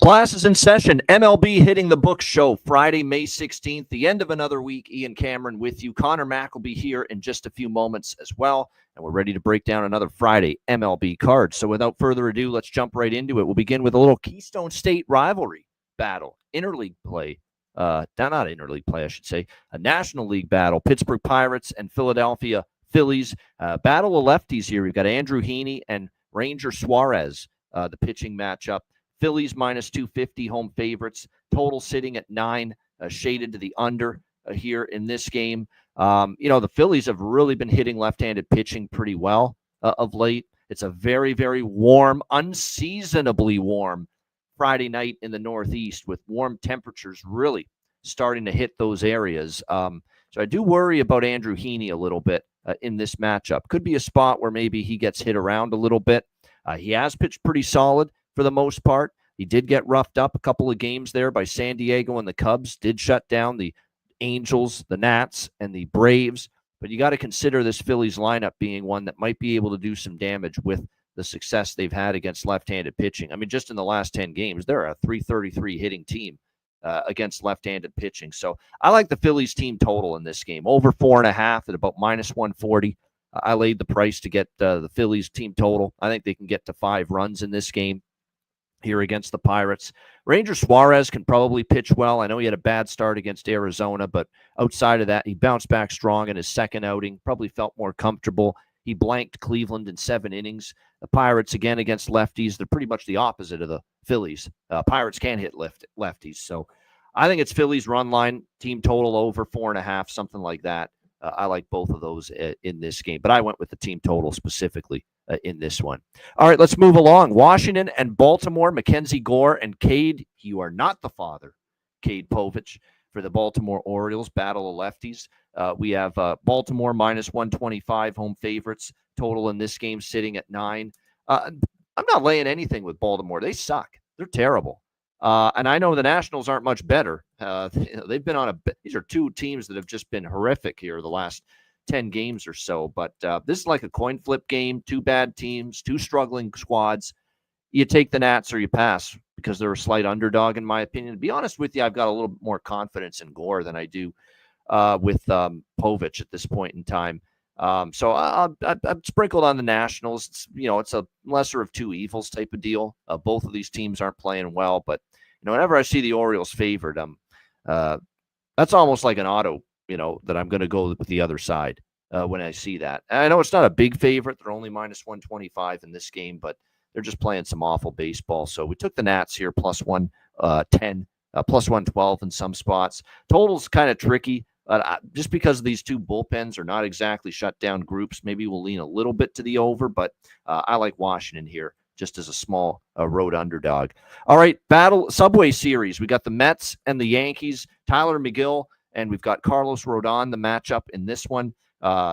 Class is in session. MLB hitting the books show Friday, May 16th, the end of another week. Ian Cameron with you. Connor Mack will be here in just a few moments as well. And we're ready to break down another Friday MLB card. So without further ado, let's jump right into it. We'll begin with a little Keystone State rivalry battle. Interleague play. Not interleague play, I should say. A National League battle. Pittsburgh Pirates and Philadelphia Phillies. Battle of lefties here. We've got Andrew Heaney and Ranger Suarez, the pitching matchup. Phillies minus 250 home favorites. Total sitting at 9, shaded to the under here in this game. The Phillies have really been hitting left-handed pitching pretty well of late. It's a very, very warm, unseasonably warm Friday night in the Northeast with warm temperatures really starting to hit those areas. So I do worry about Andrew Heaney a little bit in this matchup. Could be a spot where maybe he gets hit around a little bit. He has pitched pretty solid for the most part. He did get roughed up a couple of games there by San Diego, and the Cubs did shut down the Angels, the Nats, and the Braves. But you got to consider this Phillies lineup being one that might be able to do some damage with the success they've had against left-handed pitching. I mean, just in the last 10 games, they're a .333 hitting team against left-handed pitching. So I like the Phillies team total in this game. Over 4.5 at about minus 140. I laid the price to get the Phillies team total. I think they can get to 5 runs in this game here against the Pirates. Ranger Suarez can probably pitch well. I know he had a bad start against Arizona, but outside of that, he bounced back strong in his second outing, probably felt more comfortable. He blanked Cleveland in 7 innings. The Pirates, again, against lefties, they're pretty much the opposite of the Phillies. Pirates can hit lefties. So I think it's Phillies run line, team total over 4.5, something like that. I like both of those in this game, but I went with the team total specifically in this one. All right, let's move along. Washington and Baltimore, Mackenzie Gore and Cade. You are not the father, Cade Povich, for the Baltimore Orioles, battle of lefties. We have Baltimore minus 125 home favorites. Total in this game sitting at 9. I'm not laying anything with Baltimore. They suck. They're terrible. And I know the Nationals aren't much better. They've been these are 2 teams that have just been horrific here the last 10 games or so. But this is like a coin flip game. 2 bad teams, 2 struggling squads. You take the Nats or you pass because they're a slight underdog, in my opinion. To be honest with you, I've got a little more confidence in Gore than I do with Povich at this point in time. So I've sprinkled on the Nationals. It's a lesser of 2 evils type of deal. Both of these teams aren't playing well, but whenever I see the Orioles favored, that's almost like an auto, that I'm going to go with the other side when I see that. And I know it's not a big favorite. They're only minus 125 in this game, but they're just playing some awful baseball. So we took the Nats here plus 110, plus 112 in some spots. Total's kind of tricky. Just because these 2 bullpens are not exactly shut down groups, maybe we'll lean a little bit to the over, but I like Washington here just as a small road underdog. All right, battle Subway Series. We got the Mets and the Yankees, Tyler McGill, and we've got Carlos Rodon, the matchup in this one.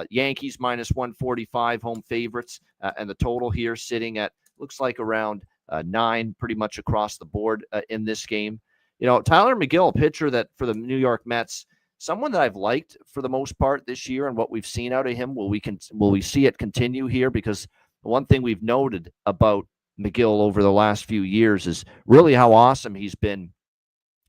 Yankees minus 145 home favorites, and the total here sitting at, looks like around 9 pretty much across the board in this game. Tyler McGill, a pitcher that for the New York Mets, someone that I've liked for the most part this year and what we've seen out of him. Will we see it continue here? Because the one thing we've noted about McGill over the last few years is really how awesome he's been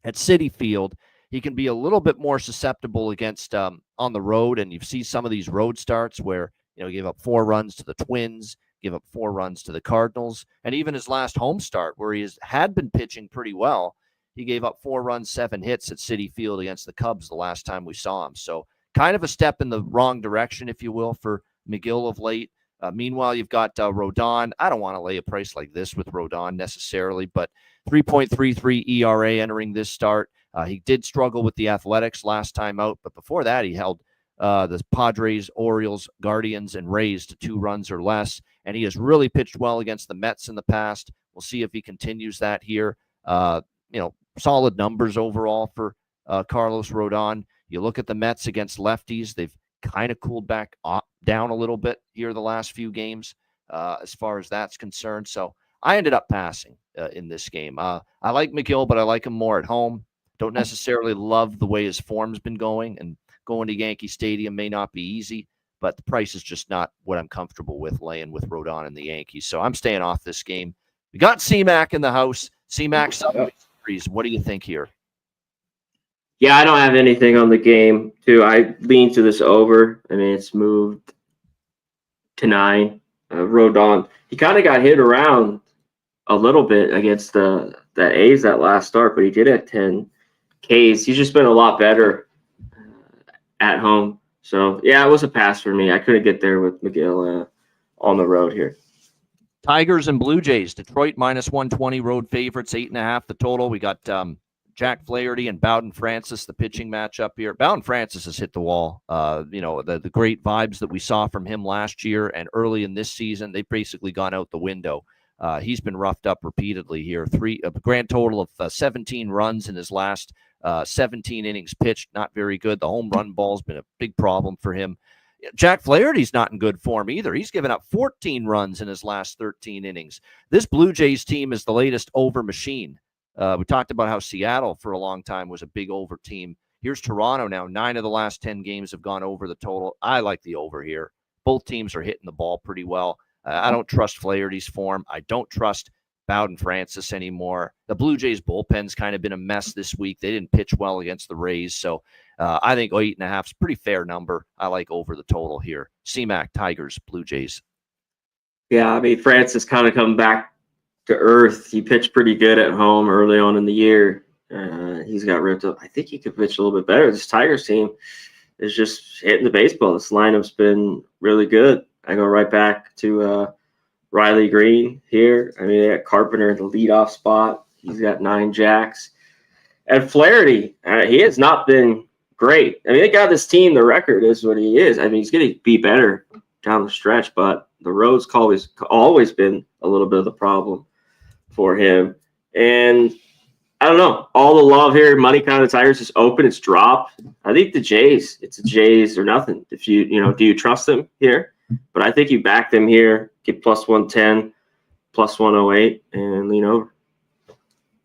at Citi Field. He can be a little bit more susceptible against on the road, and you see some of these road starts where he gave up 4 runs to the Twins, gave up 4 runs to the Cardinals, and even his last home start where he had been pitching pretty well. He gave up 4 runs, 7 hits at Citi Field against the Cubs the last time we saw him. So kind of a step in the wrong direction, if you will, for McGill of late. Meanwhile, you've got Rodon. I don't want to lay a price like this with Rodon necessarily, but 3.33 ERA entering this start. He did struggle with the Athletics last time out, but before that, he held the Padres, Orioles, Guardians, and Rays to 2 runs or less, and he has really pitched well against the Mets in the past. We'll see if he continues that here. Solid numbers overall for Carlos Rodon. You look at the Mets against lefties, they've kind of cooled back down a little bit here the last few games as far as that's concerned. So I ended up passing in this game. I like McGill, but I like him more at home. Don't necessarily love the way his form's been going, and going to Yankee Stadium may not be easy, but the price is just not what I'm comfortable with laying with Rodon and the Yankees. So I'm staying off this game. We got C-Mac in the house. C-Mac Subway Series, what do you think here? Yeah, I don't have anything on the game, too. I lean to this over. I mean, it's moved to 9. Rodon, he kind of got hit around a little bit against the A's that last start, but he did have 10 Ks. He's just been a lot better at home. So, yeah, it was a pass for me. I couldn't get there with McGill on the road here. Tigers and Blue Jays. Detroit -120, road favorites, 8.5 the total. We got Jack Flaherty and Bowden Francis, the pitching matchup here. Bowden Francis has hit the wall. The great vibes that we saw from him last year and early in this season, they've basically gone out the window. He's been roughed up repeatedly here. A grand total of 17 runs in his last 17 innings pitched. Not very good. The home run ball's been a big problem for him. Jack Flaherty's not in good form either. He's given up 14 runs in his last 13 innings. This Blue Jays team is the latest over machine. We talked about how Seattle for a long time was a big over team. Here's Toronto now. 9 of the last 10 games have gone over the total. I like the over here. Both teams are hitting the ball pretty well. I don't trust Flaherty's form. I don't trust Bowden Francis anymore. The Blue Jays bullpen's kind of been a mess this week. They didn't pitch well against the Rays. So I think 8.5 is a pretty fair number. I like over the total here. C-Mac, Tigers, Blue Jays. Yeah, I mean, Francis kind of come back to earth. He pitched pretty good at home early on in the year. He's got ripped up. I think he could pitch a little bit better. This Tigers team is just hitting the baseball. This lineup's been really good. I go right back to Riley Green here. I mean, they got Carpenter in the leadoff spot. He's got 9 jacks. And Flaherty, he has not been great. I mean, they got this team. The record is what he is. I mean, he's going to be better down the stretch, but the road's always been a little bit of the problem for him. And I don't know. All the love here, money kind of the Tigers is open. It's dropped. I think the Jays, it's a Jays or nothing. If do you trust them here? But I think you back them here, get +110, +108, and lean over.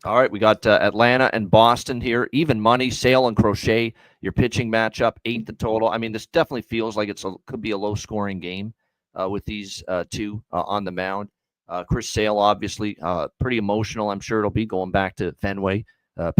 All right, we got Atlanta and Boston here. Even money, Sale and Crochet, your pitching matchup, 8 the total. I mean, this definitely feels like could be a low-scoring game with these two on the mound. Chris Sale, obviously, pretty emotional. I'm sure it'll be going back to Fenway,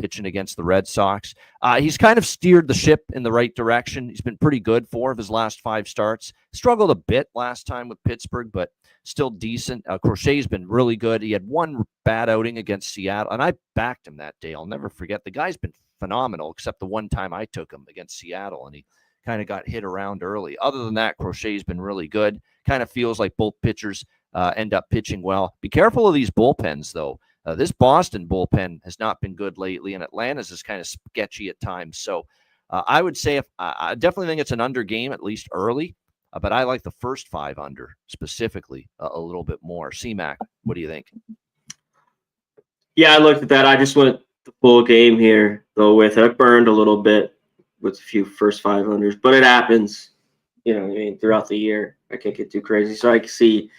pitching against the Red Sox. He's kind of steered the ship in the right direction. He's been pretty good 4 of his last 5 starts. Struggled a bit last time with Pittsburgh, but still decent. Crochet's been really good. He had 1 bad outing against Seattle, and I backed him that day. I'll never forget. The guy's been phenomenal, except the one time I took him against Seattle, and he kind of got hit around early. Other than that, Crochet's been really good. Kind of feels like both pitchers end up pitching well. Be careful of these bullpens, though. This Boston bullpen has not been good lately, and Atlanta's is kind of sketchy at times. So I would say I definitely think it's an under game, at least early, but I like the first 5 under specifically a little bit more. C-Mac, what do you think? Yeah, I looked at that. I just went the full game here, though, with it. I burned a little bit with a few first 5 unders, but it happens, throughout the year. I can't get too crazy. So I can see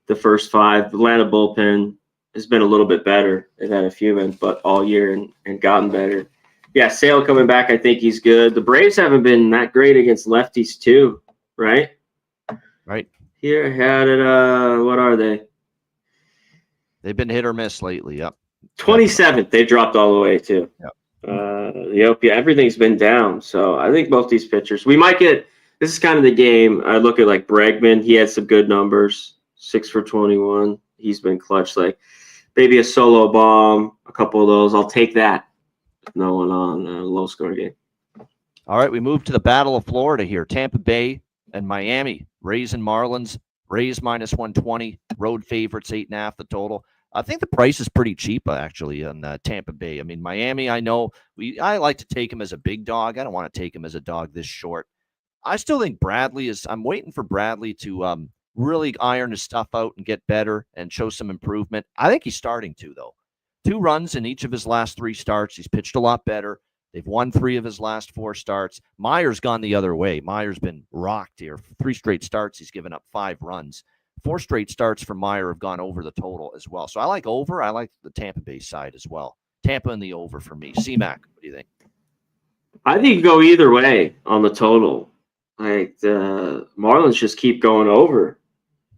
the first 5. Atlanta bullpen has been a little bit better. They've had a few in, but all year and gotten better. Yeah, Sale coming back, I think he's good. The Braves haven't been that great against lefties too, right? Right. Here, how did what are they? They've been hit or miss lately, yep. 27th, they dropped all the way too. Yep. Everything's been down. So I think both these pitchers, we might get, this is kind of the game. I look at like Bregman, he had some good numbers, 6 for 21. He's been clutch, like maybe a solo bomb, a couple of those. I'll take that. No one on a low-scoring game. All right, we move to the Battle of Florida here. Tampa Bay and Miami. Rays and Marlins. Rays -120. Road favorites, 8.5 the total. I think the price is pretty cheap, actually, on Tampa Bay. I mean, Miami, I know. I like to take him as a big dog. I don't want to take him as a dog this short. I still think Bradley is – I'm waiting for Bradley to really iron his stuff out and get better and show some improvement. I think he's starting to, though. 2 runs in each of his last 3 starts. He's pitched a lot better. They've won 3 of his last 4 starts. Meyer's gone the other way. Meyer's been rocked here. 3 straight starts, he's given up 5 runs. 4 straight starts for Meyer have gone over the total as well. So I like over. I like the Tampa Bay side as well. Tampa and the over for me. C-Mac, what do you think? I think you go either way on the total. Like the Marlins just keep going over.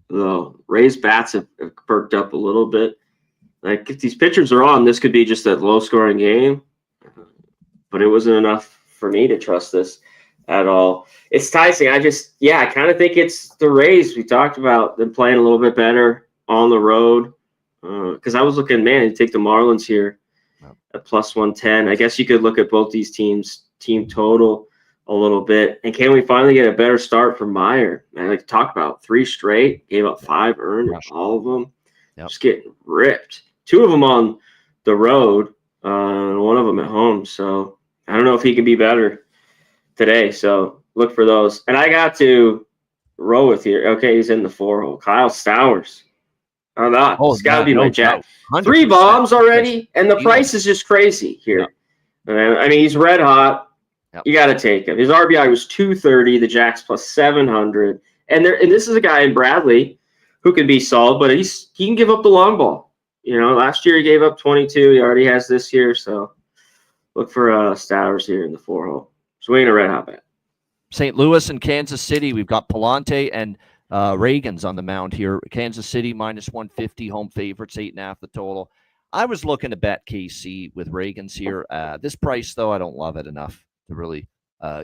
The Rays bats have perked up a little bit. Like, if these pitchers are on, this could be just a low-scoring game. But it wasn't enough for me to trust this at all. It's Tyson. I kind of think it's the Rays. We talked about them playing a little bit better on the road. Because I was looking, man, you take the Marlins here at plus 110. I guess you could look at both these teams' team total a little bit. And can we finally get a better start from Meyer? Man, like talk about 3 straight, gave up 5 earned, all of them. Just getting ripped. 2 of them on the road, one of them at home. So I don't know if he can be better today. So look for those. And I got to roll with here. Okay, he's in the 4-hole. Kyle Stowers. How about? It's got to be my jack. 3 bombs already, and the price is just crazy here. I mean, he's red hot. You got to take him. His RBI was 230. The Jack's plus 700. And this is a guy in Bradley who can be solid, but he can give up the long ball. Last year he gave up 22. He already has this year, so look for Stowers here in the 4-hole. Swinging a red hot bat. St. Louis and Kansas City. We've got Palante and Reagans on the mound here. Kansas City minus 150, home favorites, 8.5 the total. I was looking to bet KC with Reagans here. This price, though, I don't love it enough to really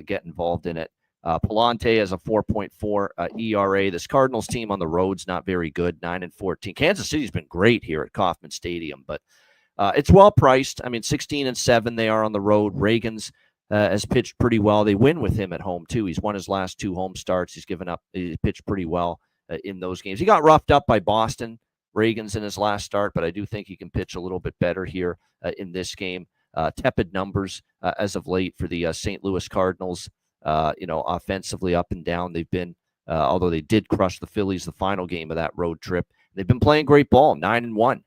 get involved in it. Palante has a 4.4 ERA. This Cardinals team on the road's not very good, 9-14. Kansas City's been great here at Kauffman Stadium, but it's well priced. I mean, 16-7 they are on the road. Reagans has pitched pretty well. They win with him at home too. He's won his last 2 home starts. He pitched pretty well in those games. He got roughed up by Boston, Reagans, in his last start, but I do think he can pitch a little bit better here in this game. Tepid numbers as of late for the St. Louis Cardinals. Offensively up and down. They've been, although they did crush the Phillies the final game of that road trip, they've been playing great ball, 9-1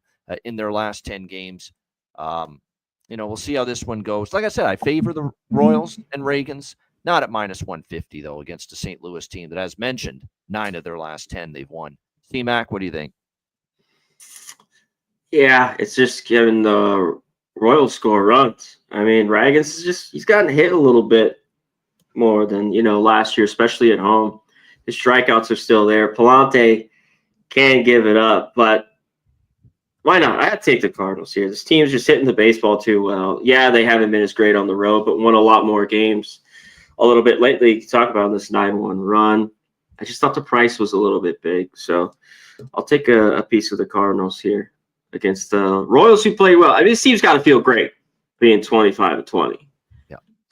in their last 10 games. We'll see how this one goes. Like I said, I favor the Royals and Reagans, not at minus 150, though, against a St. Louis team that, as mentioned, 9 of their last 10 they've won. C-Mac, what do you think? Yeah, it's just giving the Royals score runs. I mean, Reagans he's gotten hit a little bit more than last year, especially at home. His strikeouts are still there. Palante can give it up, but why not? I had to take the Cardinals here. This team's just hitting the baseball too well. Yeah, they haven't been as great on the road, but won a lot more games a little bit lately. Talk about this 9-1 run. I just thought the price was a little bit big, so I'll take a piece of the Cardinals here against the Royals, who play well. I mean, this team's got to feel great being 25-20.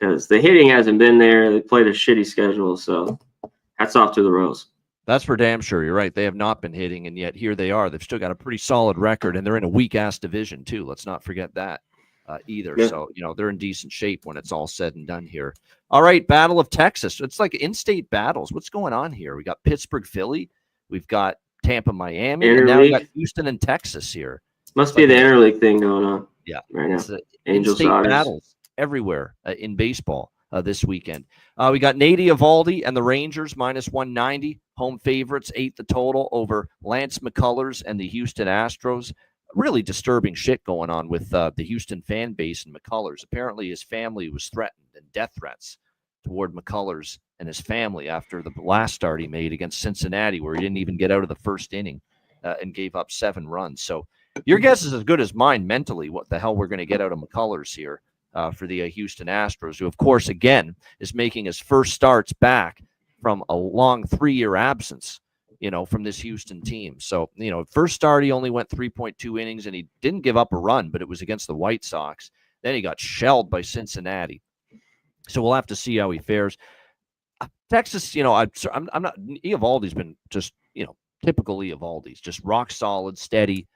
Because the hitting hasn't been there. They played a shitty schedule, so hats off to the Royals. That's for damn sure. You're right. They have not been hitting, and yet here they are. They've still got a pretty solid record, and they're in a weak-ass division, too. Let's not forget that either. Yeah. So, they're in decent shape when it's all said and done here. All right, Battle of Texas. It's like in-state battles. What's going on here? We got Pittsburgh, Philly. We've got Tampa, Miami, Interleague. And now we got Houston and Texas here. Must be the interleague thing going on. Yeah. Right now. Angels battles everywhere in baseball this weekend. We got Nady Eovaldi and the Rangers minus 190, home favorites, 8 the total over Lance McCullers and the Houston Astros. Really disturbing shit going on with the Houston fan base and McCullers. Apparently his family was threatened and death threats toward McCullers and his family after the last start he made against Cincinnati, where he didn't even get out of the first inning and gave up 7 runs. So your guess is as good as mine mentally what the hell we're going to get out of McCullers here for the Houston Astros, who, of course, again, is making his first starts back from a long 3-year absence, from this Houston team. So, first start, he only went 3.2 innings, and he didn't give up a run, but it was against the White Sox. Then he got shelled by Cincinnati. So we'll have to see how he fares. Texas, I'm not, Eovaldi's been just, typical Eovaldi's, just rock solid, steady,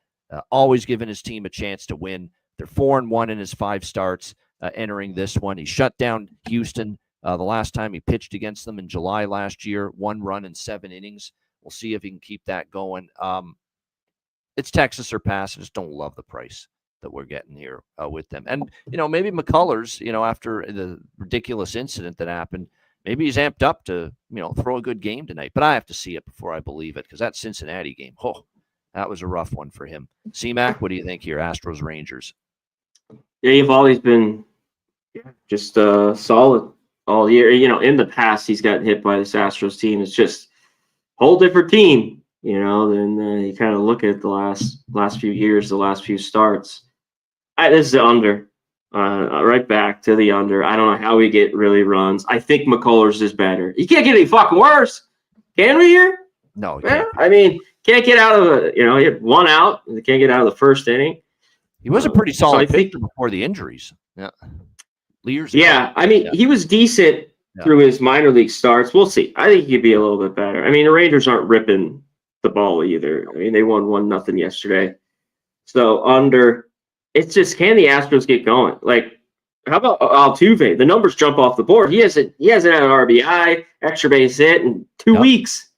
always giving his team a chance to win. They're 4-1 in his 5 starts entering this one. He shut down Houston the last time he pitched against them in July last year, 1 run in 7 innings. We'll see if he can keep that going. It's Texas or pass. I just don't love the price that we're getting here with them. And, maybe McCullers, after the ridiculous incident that happened, maybe he's amped up to, throw a good game tonight. But I have to see it before I believe it, because that Cincinnati game, that was a rough one for him. C-Mac, what do you think here? Astros, Rangers. Yeah, Eovaldi's been just solid all year. In the past, he's gotten hit by this Astros team. It's just a whole different team then you kind of look at the last few years, the last few starts. This is the under. Right back to the under. I don't know how we get really runs. I think McCullers is better. You can't get any fucking worse. Can we here? No, yeah. I mean, can't get out of he had one out. They can't get out of the first inning. He was a pretty solid pitcher before the injuries. Yeah. Years ago. Yeah, I mean, he was decent through his minor league starts. We'll see. I think he could be a little bit better. I mean, the Rangers aren't ripping the ball either. I mean, they won 1-0 yesterday. So under, it's just, can the Astros get going? Like, how about Altuve? The numbers jump off the board. He hasn't had an RBI, extra base hit in 2 weeks.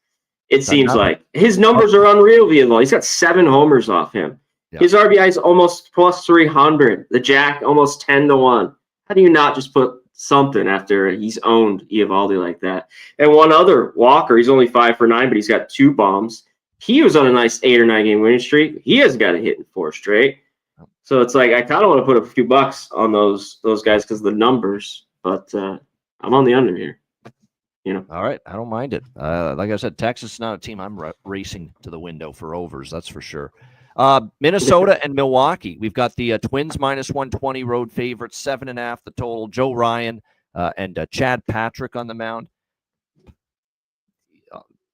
It seems like his numbers are unreal. He's got 7 homers off him. His RBI is almost plus 300. The Jack almost 10-1. How do you not just put something after he's owned Eovaldi like that? And one other, Walker, he's only 5 for 9, but he's got 2 bombs. He was on a nice 8 or 9 game winning streak. He hasn't got a hit in 4 straight. So it's like I kind of want to put a few bucks on those guys because of the numbers, but I'm on the under here. All right, I don't mind it. Like I said, Texas is not a team I'm racing to the window for overs. That's for sure. Minnesota and Milwaukee. We've got the Twins minus 120 road favorites, 7.5 the total. Joe Ryan and Chad Patrick on the mound.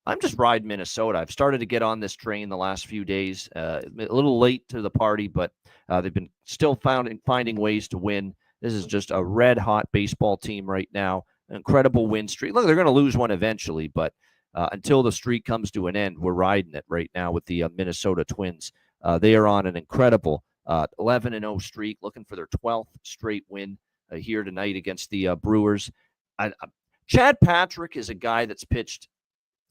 I'm just riding Minnesota. I've started to get on this train the last few days. A little late to the party, but they've been still finding ways to win. This is just a red-hot baseball team right now. An incredible win streak. Look, they're going to lose one eventually, but until the streak comes to an end, we're riding it right now with the Minnesota Twins. They are on an incredible 11-0 streak, looking for their 12th straight win here tonight against the Brewers. Chad Patrick is a guy that's pitched,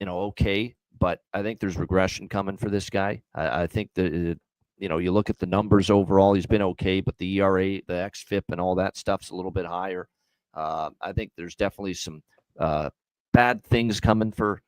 okay, but I think there's regression coming for this guy. I think that, you look at the numbers overall, he's been okay, but the ERA, the xFIP, and all that stuff's a little bit higher. I think there's definitely some bad things coming for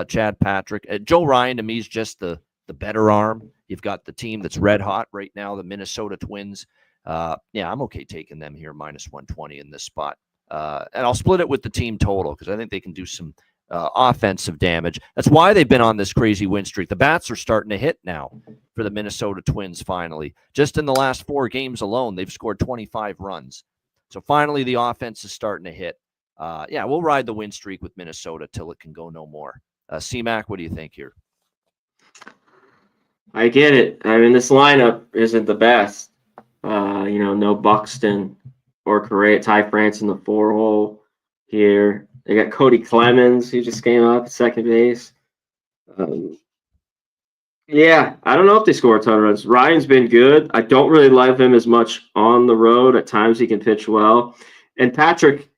Chad Patrick. Joe Ryan, to me, is just the better arm. You've got the team that's red hot right now, the Minnesota Twins. I'm okay taking them here minus 120 in this spot. And I'll split it with the team total because I think they can do some offensive damage. That's why they've been on this crazy win streak. The bats are starting to hit now for the Minnesota Twins finally. Just in the last 4 games alone, they've scored 25 runs. So finally the offense is starting to hit. We'll ride the win streak with Minnesota till it can go no more. C-Mac, what do you think here? I get it. I mean, this lineup isn't the best. No Buxton or Correa. Ty France in the 4-hole here. They got Cody Clemens, who just came up at second base. I don't know if they score a ton of runs. Ryan's been good. I don't really love him as much on the road. At times he can pitch well. And Patrick,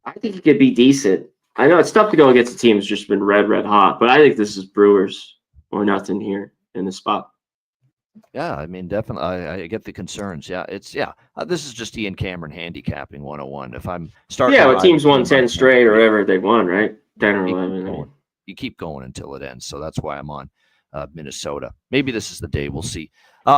I think he could be decent. I know it's tough to go against a team that's just been red hot, but I think this is Brewers or nothing here in the spot. Yeah, I mean, definitely. I get the concerns. This is just Ian Cameron handicapping 101. If I'm starting, a team's won 10 straight or whatever they won, right? 10 or 11. You keep going until it ends. So that's why I'm on Minnesota. Maybe this is the day. We'll see.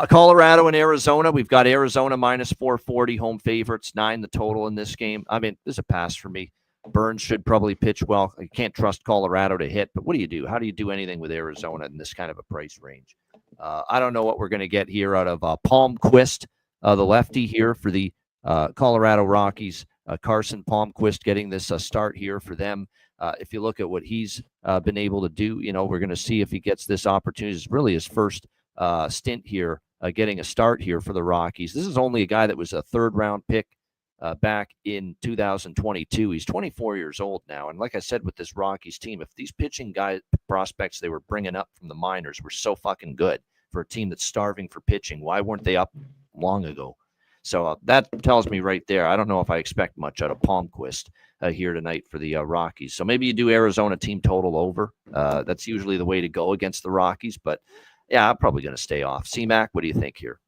Colorado and Arizona. We've got Arizona minus 440 home favorites, 9 the total in this game. I mean, this is a pass for me. Burns should probably pitch well. You can't trust Colorado to hit, but what do you do? How do you do anything with Arizona in this kind of a price range? I don't know what we're going to get here out of Palmquist, the lefty here for the Colorado Rockies. Carson Palmquist getting this start here for them. If you look at what he's been able to do, we're going to see if he gets this opportunity. It's really his first stint here, getting a start here for the Rockies. This is only a guy that was a 3rd-round pick back in 2022. He's 24 years old now. And like I said, with this Rockies team, if these pitching prospects they were bringing up from the minors were so fucking good for a team that's starving for pitching, why weren't they up long ago? So that tells me right there. I don't know if I expect much out of Palmquist here tonight for the Rockies. So maybe you do Arizona team total over. That's usually the way to go against the Rockies. But, I'm probably going to stay off. C-Mac, what do you think here?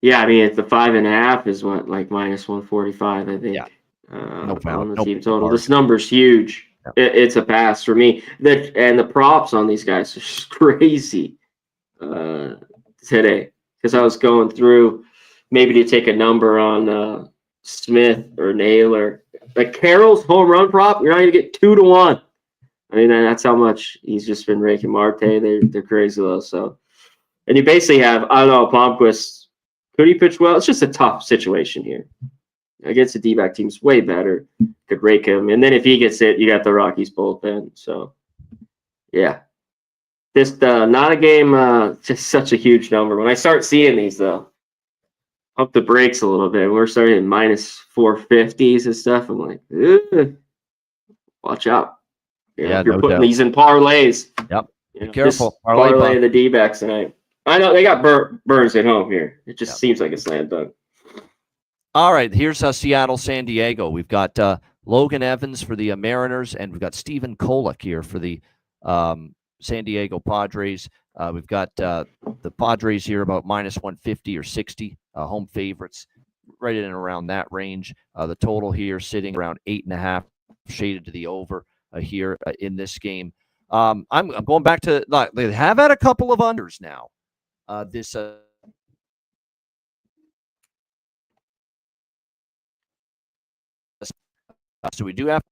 Yeah, I mean, it's the 5.5 is what, like minus 145, I think. Yeah. On the team total. This number's huge. Yeah. It's a pass for me. And the props on these guys are just crazy today. Because I was going through maybe to take a number on Smith or Naylor. Like Carroll's home run prop, you're not going to get 2-1. I mean, that's how much he's just been raking Marte. They're crazy low. So, and you basically have, I don't know, Palmquist. Could he pitch well? It's just a tough situation here. Against the D-back team's way better. Could rake him. And then if he gets it, you got the Rockies bullpen. So, yeah. Just not a game, just such a huge number. When I start seeing these, though, up the brakes a little bit. We're starting at minus 450s and stuff. I'm like, ugh, watch out. Yeah, you're no putting doubt. these in parlays. Yep. Be careful. Parlay the D-backs tonight. I know they got Burns at home here. It just seems like a slam dunk. All right, here's Seattle, San Diego. We've got Logan Evans for the Mariners, and we've got Stephen Kolek here for the San Diego Padres. We've got the Padres here about minus 150 or 60, home favorites, right in and around that range. The total here sitting around 8.5, shaded to the over here in this game. I'm going back to they have had a couple of unders now. So we do have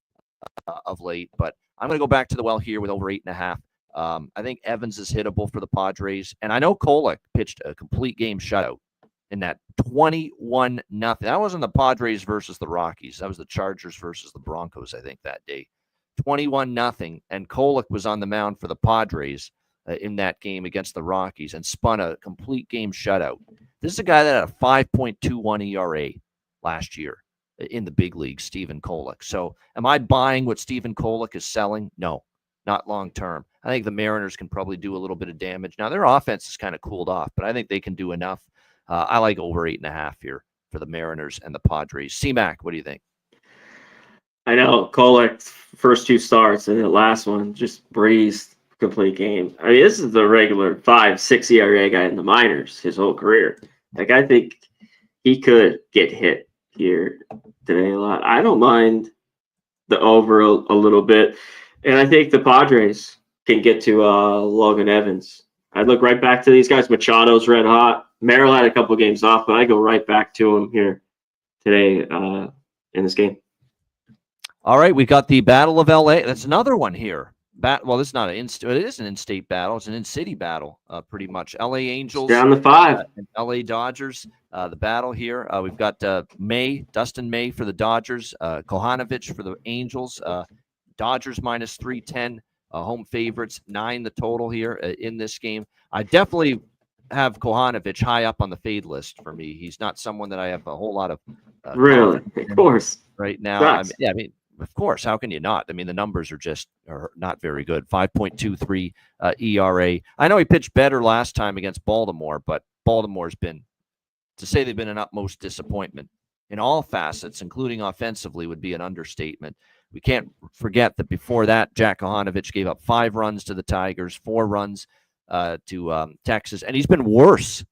of late, but I'm going to go back to the well here with over 8.5. I think Evans is hittable for the Padres, and I know Kolek pitched a complete game shutout in that 21-0. That wasn't the Padres versus the Rockies. That was the Chargers versus the Broncos, I think, that day. 21-0, and Kolek was on the mound for the Padres in that game against the Rockies and spun a complete game shutout. This is a guy that had a 5.21 ERA last year in the big league, Stephen Kolek. So am I buying what Stephen Kolek is selling? No, not long term. I think the Mariners can probably do a little bit of damage. Now, their offense is kind of cooled off, but I think they can do enough. I like over 8.5 here for the Mariners and the Padres. C-Mac, what do you think? I know Kolek's first two starts and the last one just breezed complete game. I mean, this is the regular 5.6 ERA guy in the minors his whole career. Like, I think he could get hit here today a lot. I don't mind the over a little bit. And I think the Padres can get to Logan Evans. I'd look right back to these guys. Machado's red hot. Merrill had a couple games off, but I go right back to him here today in this game. All right, we got the Battle of LA. That's another one here. Well, this is not it is an in-state battle. It's an in-city battle, pretty much. LA Angels down the 5, and LA Dodgers. The battle here. We've got Dustin May for the Dodgers, Kohanovic for the Angels. Dodgers minus 310, home favorites, 9 the total here in this game. I definitely have Kohanovic high up on the fade list for me. He's not someone that I have a whole lot of really, of course, right now. I mean, of course, how can you not? I mean, the numbers are not very good. 5.23 ERA. I know he pitched better last time against Baltimore, but Baltimore's been, to say they've been an utmost disappointment in all facets, including offensively, would be an understatement. We can't forget that before that, Jack Kohanovic gave up 5 runs to the Tigers, 4 runs to Texas, and he's been worse.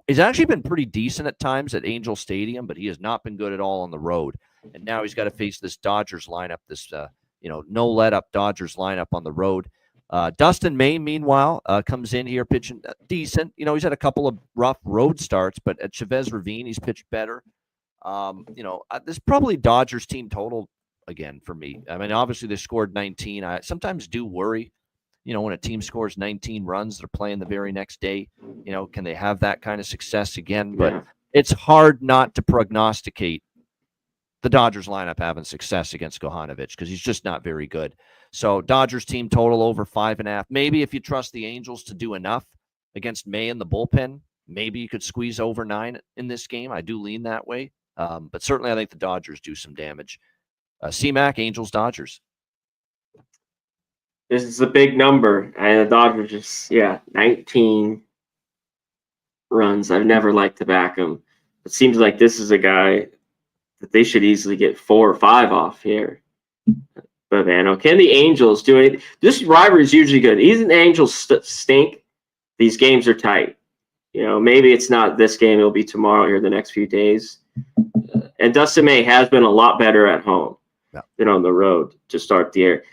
He's actually been pretty decent at times at Angel Stadium, but he has not been good at all on the road. And now he's got to face this Dodgers lineup, this no let-up Dodgers lineup on the road. Dustin May, meanwhile, comes in here pitching decent. He's had a couple of rough road starts, but at Chavez Ravine, he's pitched better. This is probably Dodgers team total again for me. I mean, obviously they scored 19. I sometimes do worry, when a team scores 19 runs, they're playing the very next day. Can they have that kind of success again? But it's hard not to prognosticate the Dodgers lineup having success against Kohanovic because he's just not very good. So Dodgers team total over 5.5. Maybe if you trust the Angels to do enough against May in the bullpen, maybe you could squeeze over 9 in this game. I do lean that way. But certainly I think the Dodgers do some damage. C-Mac, Angels, Dodgers. This is a big number. And the Dodgers just, 19 runs. I've never liked to back them. It seems like this is a guy that they should easily get 4 or 5 off here. But, man, can the Angels do anything? This rivalry is usually good. Even the Angels stink. These games are tight. Maybe it's not this game. It'll be tomorrow or the next few days. And Dustin May has been a lot better at home than on the road to start the year.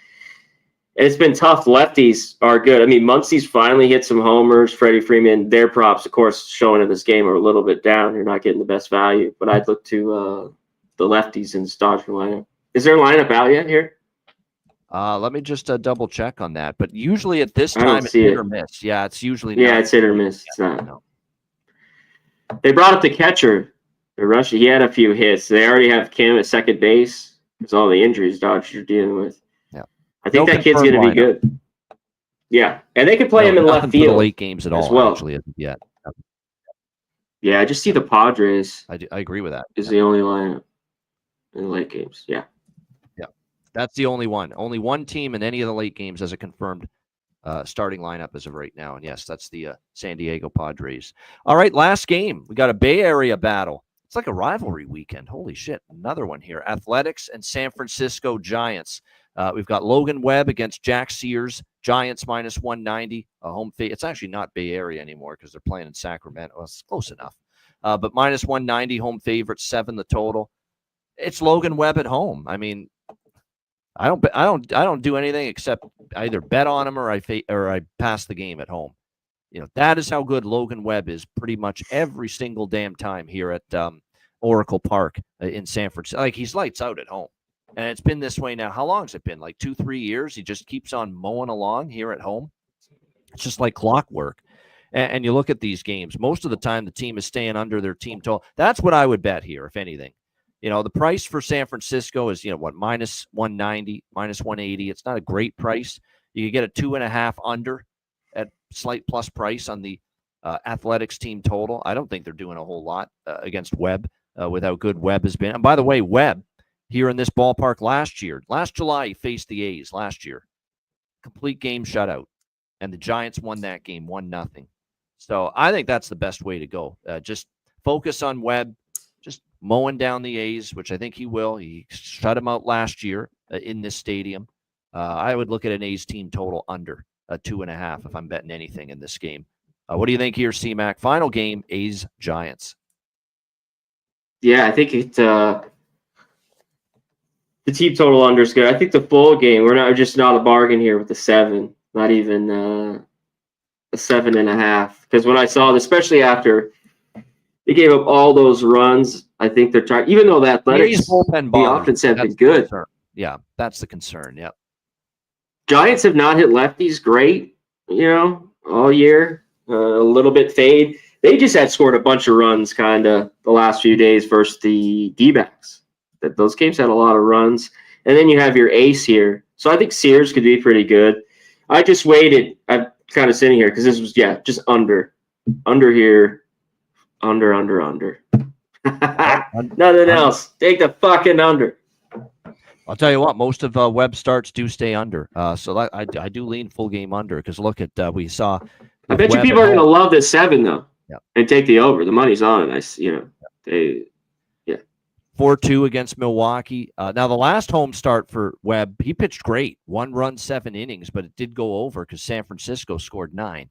And it's been tough. Lefties are good. I mean, Muncie's finally hit some homers. Freddie Freeman, their props, of course, showing in this game are a little bit down. You're not getting the best value. But I'd look to the lefties in this Dodger lineup. Is their lineup out yet here? Let me just double check on that. But usually at this I don't time, it's see hit it. or miss. Yeah, it's usually Yeah, not. it's hit or miss. It's not. No. They brought up the catcher, the Russia. He had a few hits. They already have Kim at second base. It's all the injuries Dodgers are dealing with. Yeah. I think No that kid's confirmed going to be lineup. good. Yeah, and they could play No, him in nothing left for the field late games at as all, well. actually, as of yet. Yeah, I just see the Padres I agree with that. is the only lineup in the late games. Yeah. Yeah. That's the only one. Only one team in any of the late games has a confirmed starting lineup as of right now. And yes, that's the San Diego Padres. All right, last game. We got a Bay Area battle. It's like a rivalry weekend. Holy shit. Another one here. Athletics and San Francisco Giants. We've got Logan Webb against Jack Sears. Giants minus 190. A home fate. It's actually not Bay Area anymore because they're playing in Sacramento. Well, it's close enough. But minus 190, home favorite, 7 the total. It's Logan Webb at home. I mean, I don't do anything except either bet on him or I pass the game at home. You know, that is how good Logan Webb is pretty much every single damn time here at Oracle Park in San Francisco. Like, he's lights out at home. And it's been this way now. How long has it been? Like 2-3 years? He just keeps on mowing along here at home. It's just like clockwork. And you look at these games, most of the time the team is staying under their team total. That's what I would bet here, if anything. You know, the price for San Francisco is, minus 190, minus 180. It's not a great price. You could get a 2.5 under at slight plus price on the Athletics team total. I don't think they're doing a whole lot against Webb with how good Webb has been. And by the way, Webb here in this ballpark last July, he faced the A's last year. Complete game shutout. And the Giants won that game 1-0. So I think that's the best way to go. Just focus on Webb, just mowing down the A's, which I think he will. He shut him out last year in this stadium. I would look at an A's team total under 2.5 if I'm betting anything in this game. What do you think here, C-Mac? Final game, A's Giants. Yeah, I think the team total under is good. I think the full game, we're just not a bargain here with the 7, not even a 7.5. Because when I saw it, especially after they gave up all those runs, I think they're trying. Even though the Athletics, the offense have been good. Yeah, that's the concern. Yep. Giants have not hit lefties great, all year. A little bit fade. They just had scored a bunch of runs kind of the last few days versus the D-backs. Those games had a lot of runs. And then you have your ace here. So I think Sears could be pretty good. I just waited. I'm kind of sitting here because this was, just under. Under here. Under. Nothing else. Take the fucking under. I'll tell you what, most of Webb starts do stay under. So I do lean full game under because look at we saw. I bet you people are going to love this 7 though, and take the over. The money's on it. 4-2 against Milwaukee. Now the last home start for Webb, he pitched great, 1 run, 7 innings, but it did go over because San Francisco scored 9.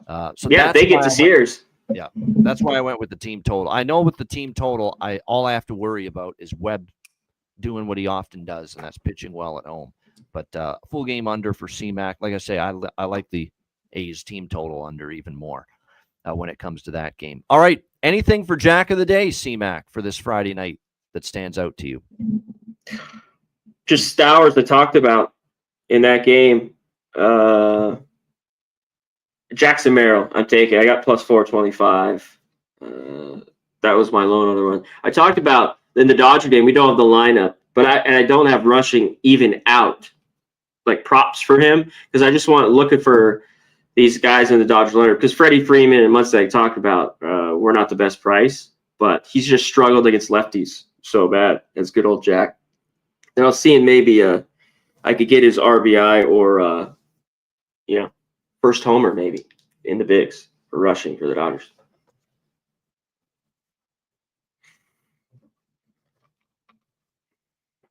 So they get to Sears. Yeah, that's why I went with the team total. I know with the team total, all I have to worry about is Webb doing what he often does, and that's pitching well at home. But full game under for C-Mac. Like I say, I like the A's team total under even more when it comes to that game. All right, anything for Jack of the Day, C-Mac, for this Friday night that stands out to you? Just Stowers that talked about in that game. Jackson Merrill, I'm taking. I got plus 425. That was my lone other one. I talked about in the Dodger game, we don't have the lineup, but I don't have rushing even out, like props for him, because I just looking for these guys in the Dodger lineup, because Freddie Freeman and Munster talked about we're not the best price, but he's just struggled against lefties so bad. As good old Jack. And I was seeing maybe I could get his RBI or first homer maybe in the bigs for rushing for the Dodgers.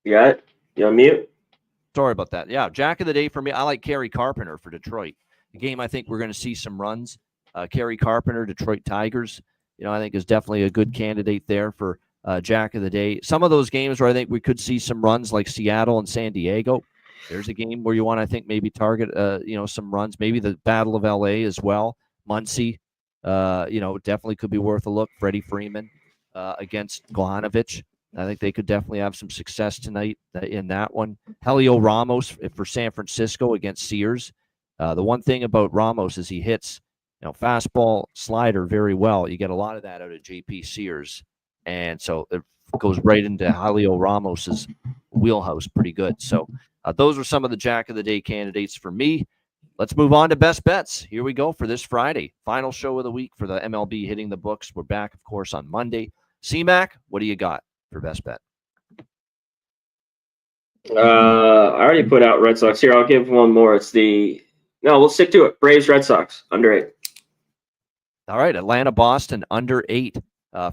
You got it? You on mute? Sorry about that. Yeah, Jack of the Day for me, I like Kerry Carpenter for Detroit. A game I think we're going to see some runs. Kerry Carpenter, Detroit Tigers, I think is definitely a good candidate there for Jack of the Day. Some of those games where I think we could see some runs like Seattle and San Diego. There's a game where you want, I think, maybe target, some runs. Maybe the Battle of L.A. as well. Muncie, definitely could be worth a look. Freddie Freeman against Gohanovich. I think they could definitely have some success tonight in that one. Helio Ramos for San Francisco against Sears. The one thing about Ramos is he hits, fastball, slider very well. You get a lot of that out of JP Sears, and so it goes right into Helio Ramos's wheelhouse pretty good. So those are some of the Jack of the Day candidates for me. Let's move on to best bets. Here we go for this Friday. Final show of the week for the MLB hitting the books. We're back, of course, on Monday. C-Mac, what do you got for best bet? I already put out Red Sox here. I'll give one more. We'll stick to it. Braves, Red Sox, under 8. All right, Atlanta, Boston, under 8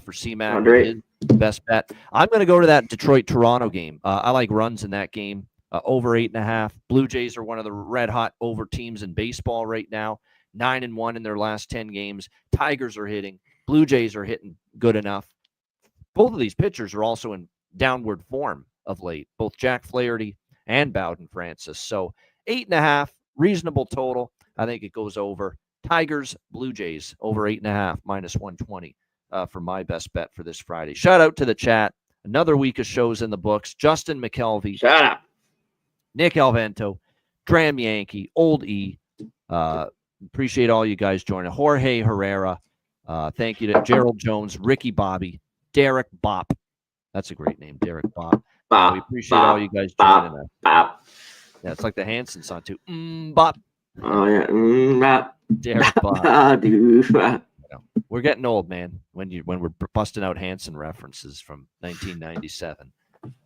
for C-Mac. Under 8. Best bet. I'm going to go to that Detroit-Toronto game. I like runs in that game. Over 8.5. Blue Jays are one of the red-hot over teams in baseball right now. 9-1 in their last 10 games. Tigers are hitting. Blue Jays are hitting good enough. Both of these pitchers are also in downward form of late, both Jack Flaherty and Bowden Francis. So 8.5, reasonable total. I think it goes over. Tigers, Blue Jays, over 8.5, minus 120 for my best bet for this Friday. Shout out to the chat. Another week of shows in the books. Justin McKelvey. Shut up. Nick Alvento, Dram Yankee, Old E. Appreciate all you guys joining. Jorge Herrera. Thank you to Gerald Jones, Ricky Bobby, Derek Bop. That's a great name, Derek Bop. We appreciate all you guys joining us. Bop. Yeah, it's like the Hanson song too. Bop. Oh yeah. Bop. Derek Bop. We're getting old, man. When we're busting out Hanson references from 1997.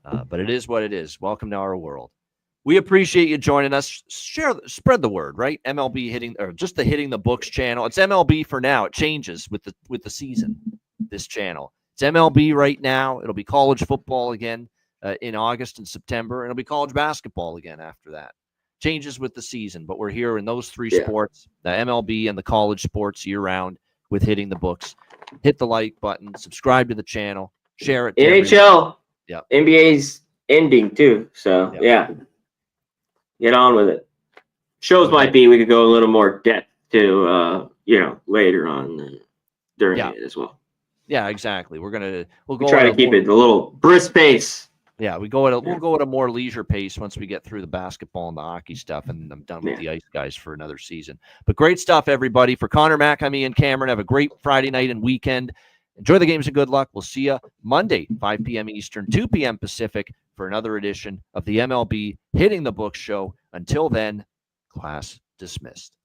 But it is what it is. Welcome to our world. We appreciate you joining us. Spread the word, right? MLB just the Hitting the Books channel. It's MLB for now. It changes with the season. This channel. It's MLB right now. It'll be college football again in August and September, and it'll be college basketball again after that. Changes with the season, but we're here in those three sports: the MLB and the college sports year round with Hitting the Books. Hit the like button, subscribe to the channel, share it. NHL. Yeah. NBA's ending too. So yeah. Get on with it. Shows might be we could go a little more depth to later on during it as well. Yeah, exactly. We'll go try to keep it a little brisk pace. Yeah, we'll go at a more leisure pace once we get through the basketball and the hockey stuff, and I'm done with the ice guys for another season. But great stuff, everybody. For Connor Mack, I'm Ian Cameron. Have a great Friday night and weekend. Enjoy the games and good luck. We'll see you Monday, 5 p.m. Eastern, 2 p.m. Pacific, for another edition of the MLB Hitting the Books show. Until then, class dismissed.